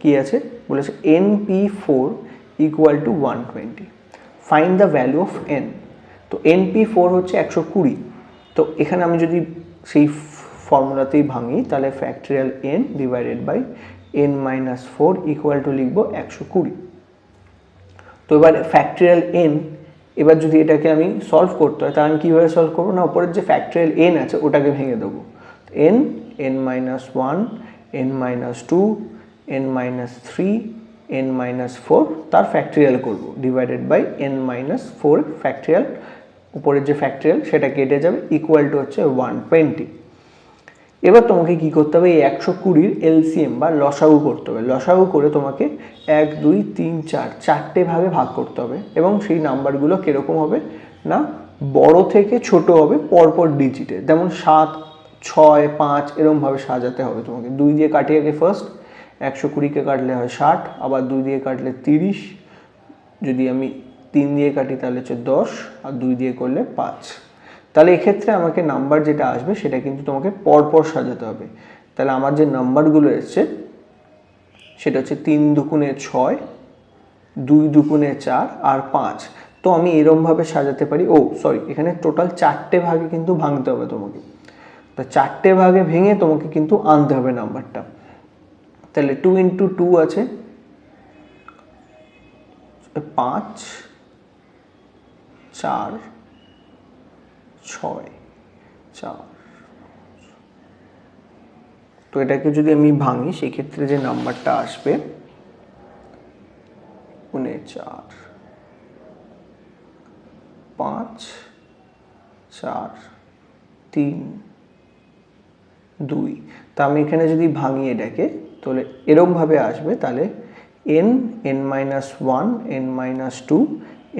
কি আছে বলেছে np4 equal to 120, find the value of n। তো np4 হচ্ছে 120। তো এখানে আমি যদি সেই ফর্মুলাতেই ভাঙি তাহলে factorial n divided by n-4 equal to লিখবো 120। তো এবার ফ্যাক্টরিয়াল n, এবার যদি এটাকে আমি সলভ করতে হয় তাহলে আমি কীভাবে সলভ করবো না, উপরের যে ফ্যাক্টরিয়াল n আছে ওটাকে ভেঙে দেবো। n, n-1, n-2, n-3, n-4 তার ফ্যাক্টরিয়াল করব ডিভাইডেড বাই n-4 ফ্যাক্টরিয়াল, উপরের যে ফ্যাক্টরিয়াল সেটা কেটে যাবে, ইকুয়াল টু হচ্ছে 120। এবার তোমাকে কি করতে হবে, এই 120-র এলসিএম বা লসাগু করতে হবে। লসাগু করে তোমাকে 1, 2, 3, 4 চারটে ভাগে ভাগ করতে হবে এবং সেই নাম্বারগুলো কীরকম হবে না বড় থেকে ছোট হবে পরপর ডিজিটে, যেমন 7, 6, 5 এরকমভাবে সাজাতে হবে তোমাকে। 2 দিয়ে কাটি আগে ফার্স্ট, 120-কে কাটলে হয় 60, আবার 2 দিয়ে কাটলে 30, যদি আমি 3 দিয়ে কাটি তাহলে হচ্ছে 10, আর 2 দিয়ে করলে 5। তাহলে এক্ষেত্রে আমাকে নাম্বার যেটা আসবে সেটা কিন্তু তোমাকে পরপর সাজাতে হবে। তাহলে আমার যে নাম্বারগুলো এসছে সেটা হচ্ছে 3 দুগুণে 6, 2 দুগুণে 4 আর 5। তো আমি এরমভাবে সাজাতে পারি, এখানে টোটাল 4টে ভাগে কিন্তু ভাঙতে হবে তোমাকে। তো 4টে ভাগে ভেঙে তোমাকে কিন্তু আনতে হবে নাম্বারটা। তাহলে 2 × 2 আছে 5, 4, 6, 4। তো এটাকে যদি আমি ভাঙি সেক্ষেত্রে যে নাম্বারটা আসবে 4, 5, 4, 3, 2। তা আমি এখানে যদি ভাঙি এটাকে তাহলে এরমভাবে আসবে। তাহলে n-1, n-2,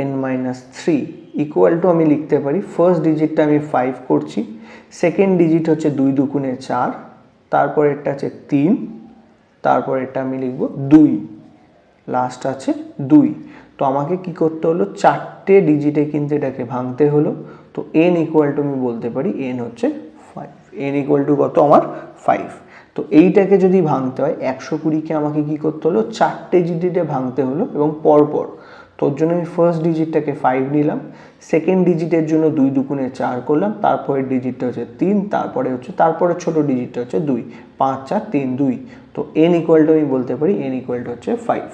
n-3 equal to আমি লিখতে পারি, ফার্স্ট ডিজিটটা আমি 5 করছি, সেকেন্ড ডিজিট হচ্ছে 2 দুগুণে 4, তারপর এটা আছে 3, তারপর এটা আমি লিখব 2, লাস্ট আছে 2। তো আমাকে কি করতে হলো, 4টে ডিজিটে কিন্তু এটাকে ভাঙতে হলো। তো n ইকুয়াল টু আমি বলতে পারি n হচ্ছে 5, n ইকুয়াল টু কত আমার 5। তো এইটাকে যদি ভাঙতে হয় 120-কে আমাকে কি করতে হলো, 4টে ডিজিটে ভাঙতে হলো এবং পরপর। তোর জন্য আমি ফার্স্ট ডিজিটটাকে 5 নিলাম, সেকেন্ড ডিজিটের জন্য 2 দুগুণে 4 করলাম, তারপরের ডিজিটটা হচ্ছে 3, তারপরে ছোট ডিজিটটা হচ্ছে 2, 5, 4, 3, 2। তো n ইকুয়াল টু আমি বলতে পারি n ইকুয়াল টু হচ্ছে 5।